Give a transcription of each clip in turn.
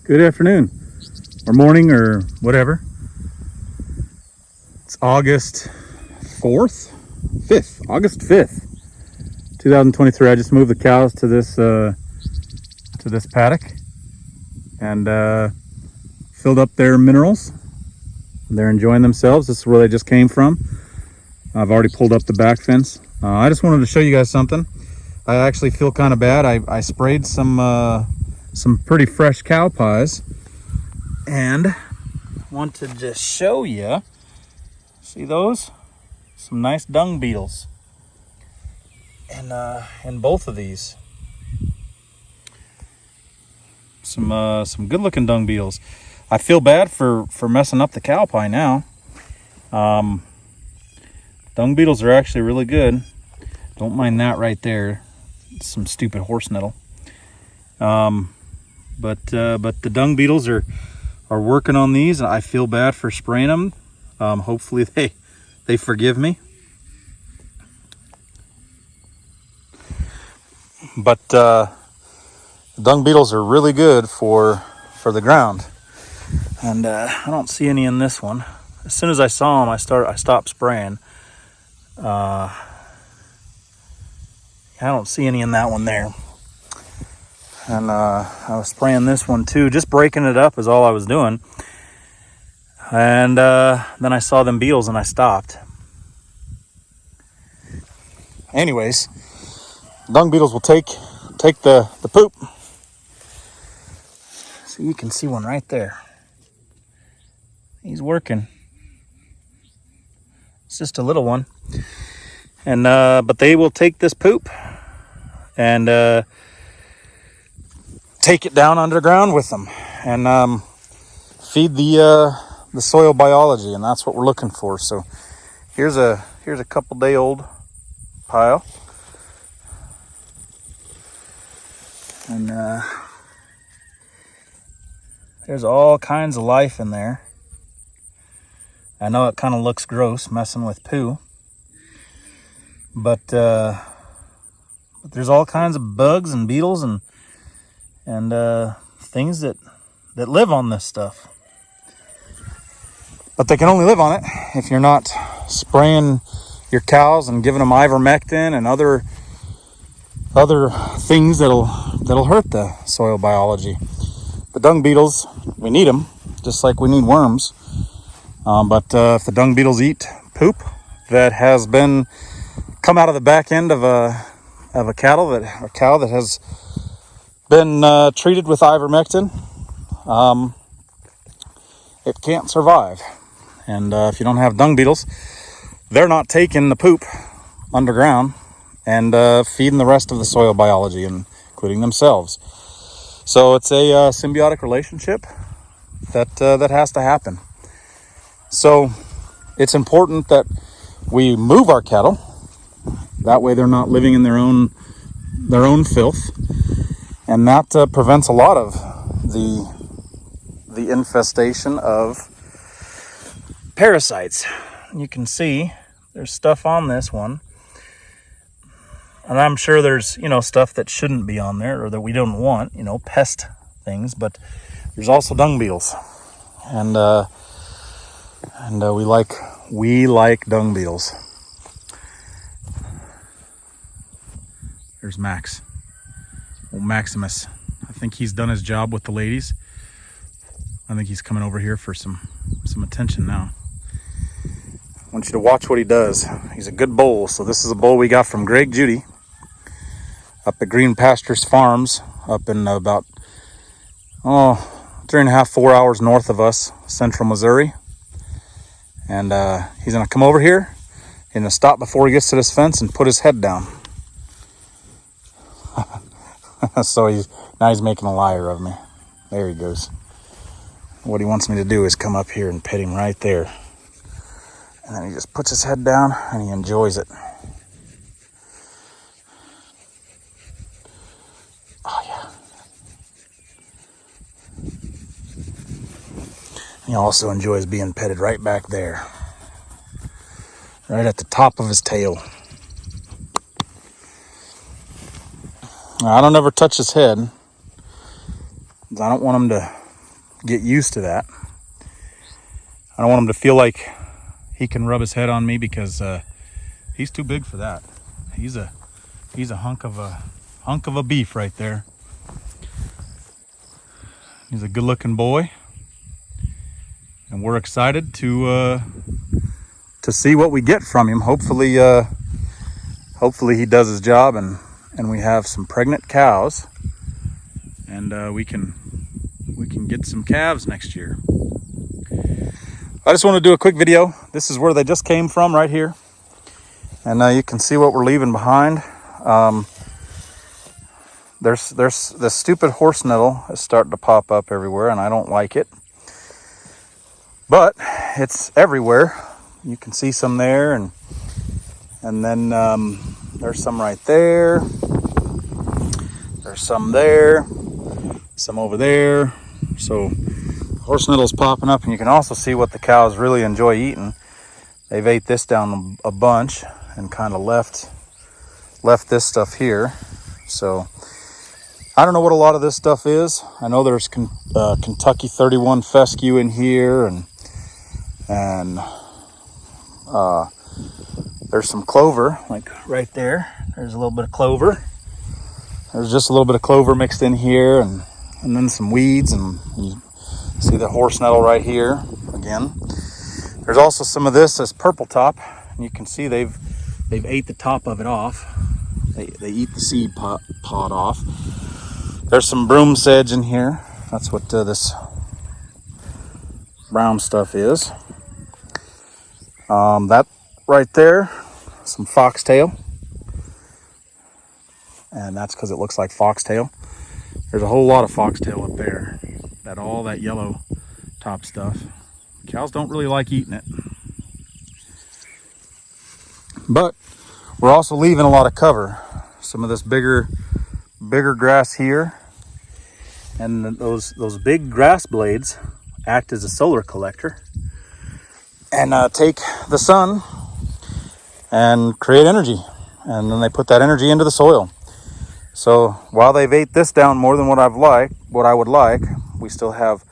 Good afternoon, or morning, or whatever. It's August 5th, 2023. I just moved the cows to this paddock and filled up their minerals. They're enjoying themselves. This is where they just came from. I've already pulled up the back fence. I just wanted to show you guys something. I actually feel kind of bad. I sprayed some pretty fresh cow pies, and wanted to show you. See those? Some nice dung beetles, and in both of these, some good-looking dung beetles. I feel bad for messing up the cow pie now. Dung beetles are actually really good. Don't mind that right there. It's some stupid horse nettle. But the dung beetles are working on these. I feel bad for spraying them. Hopefully they forgive me. But dung beetles are really good for the ground. And I don't see any in this one. As soon as I saw them, I stopped spraying. I don't see any in that one there. And I was spraying this one too, just breaking it up is all I was doing. And then I saw them beetles and I stopped. Anyways, dung beetles will take the poop. So you can see one right there. He's working. It's just a little one. And but they will take this poop and take it down underground with them and feed the soil biology, and that's what we're looking for. So here's a couple day old pile, and there's all kinds of life in there. I know it kind of looks gross messing with poo, but there's all kinds of bugs and beetles and things that live on this stuff. But they can only live on it if you're not spraying your cows and giving them ivermectin and other things that'll hurt the soil biology. The dung beetles, we need them just like we need worms. But if the dung beetles eat poop that has been come out of the back end of a cow that has been treated with ivermectin, it can't survive. And if you don't have dung beetles, they're not taking the poop underground and feeding the rest of the soil biology, including themselves. So it's a symbiotic relationship that has to happen. So it's important that we move our cattle. That way they're not living in their own filth, and that prevents a lot of the infestation of parasites. You can see there's stuff on this one, and I'm sure there's stuff that shouldn't be on there or that we don't want, pest things, but there's also dung beetles, and we like dung beetles. There's Max, old Maximus. I think he's done his job with the ladies. I think he's coming over here for some attention now. I want you to watch what he does. He's a good bull. So this is a bull we got from Greg Judy up at Green Pastures Farms up in about 3.5, 4 hours north of us, central Missouri. And he's gonna come over here. He's gonna stop before he gets to this fence and put his head down. So now he's making a liar of me. There he goes. What he wants me to do is come up here and pet him right there. And then he just puts his head down and he enjoys it. Oh yeah. He also enjoys being petted right back there. Right at the top of his tail. I don't ever touch his head. I don't want him to get used to that. I don't want him to feel like he can rub his head on me, because he's too big for that. He's a hunk of a beef right there. He's a good-looking boy, and we're excited to see what we get from him. Hopefully he does his job, and we have some pregnant cows, and we can get some calves next year. I just want to do a quick video. This is where they just came from, right here, and you can see what we're leaving behind. There's the stupid horse nettle is starting to pop up everywhere, and I don't like it, but it's everywhere. You can see some there, and then there's some right there. There's some there, some over there. So horse nettle's popping up, and you can also see what the cows really enjoy eating. They've ate this down a bunch and kind of left this stuff here. So I don't know what a lot of this stuff is. I know there's Kentucky 31 fescue in here, and there's some clover, like right there. There's a little bit of clover. There's just a little bit of clover mixed in here, and then some weeds, and you see the horse nettle right here again. There's also some of this as purple top, and you can see they've ate the top of it off. They eat the seed pod off. There's some broom sedge in here. That's what this brown stuff is. That right there, some foxtail, and that's because it looks like foxtail. There's a whole lot of foxtail up there. All that yellow top stuff. Cows don't really like eating it. But we're also leaving a lot of cover. Some of this bigger grass here, and those big grass blades act as a solar collector and take the sun and create energy, and then they put that energy into the soil. So while they've ate this down more than what I would like, we still have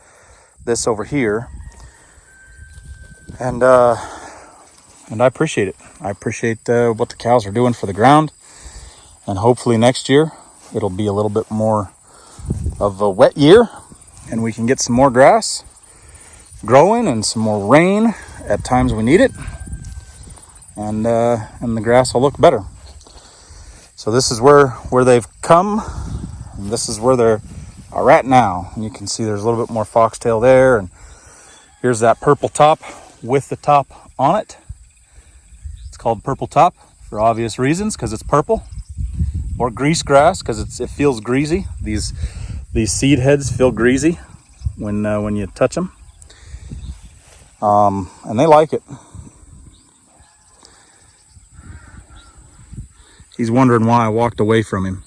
this over here, and I appreciate it. I appreciate what the cows are doing for the ground, and hopefully next year it'll be a little bit more of a wet year, and we can get some more grass growing and some more rain at times we need it, and the grass will look better. So this is where they've come, and this is where they're at now. And you can see there's a little bit more foxtail there, and here's that purple top with the top on it. It's called purple top for obvious reasons, because it's purple, or grease grass because it feels greasy. These seed heads feel greasy when you touch them, and they like it. He's wondering why I walked away from him,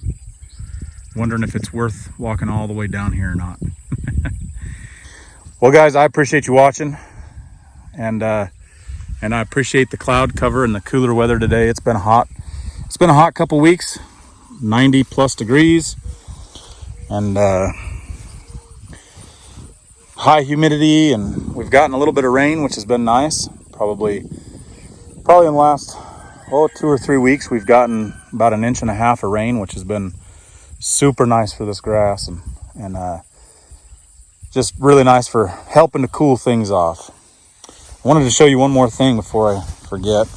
wondering if it's worth walking all the way down here or not. Well, guys, I appreciate you watching, and I appreciate the cloud cover and the cooler weather today. It's been hot. It's been a hot couple weeks, 90 plus degrees, and high humidity, and we've gotten a little bit of rain, which has been nice. Probably in the last 2 or 3 weeks we've gotten about 1.5 inches of rain, which has been super nice for this grass, and just really nice for helping to cool things off. I wanted to show you one more thing before I forget.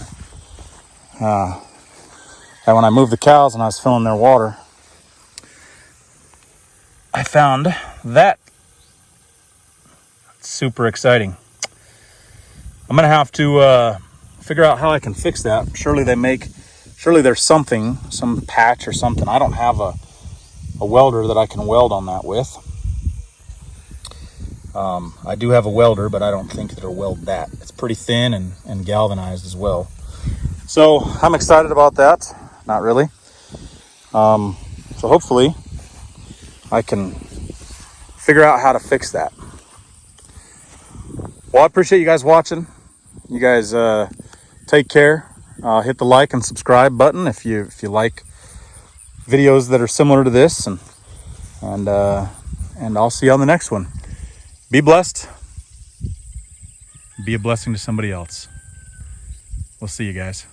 And when I moved the cows and I was filling their water, I found that. Super exciting. I'm gonna have to figure out how I can fix that. Surely there's some patch or something. I don't have a welder that I can weld on that with. I do have a welder, but I don't think that it'll weld that. It's pretty thin and galvanized as well. So I'm excited about that. Not really. So hopefully I can figure out how to fix that. Well, I appreciate you guys watching. You guys take care. Hit the like and subscribe button if you like videos that are similar to this, and I'll see you on the next one. Be blessed. Be a blessing to somebody else. We'll see you guys.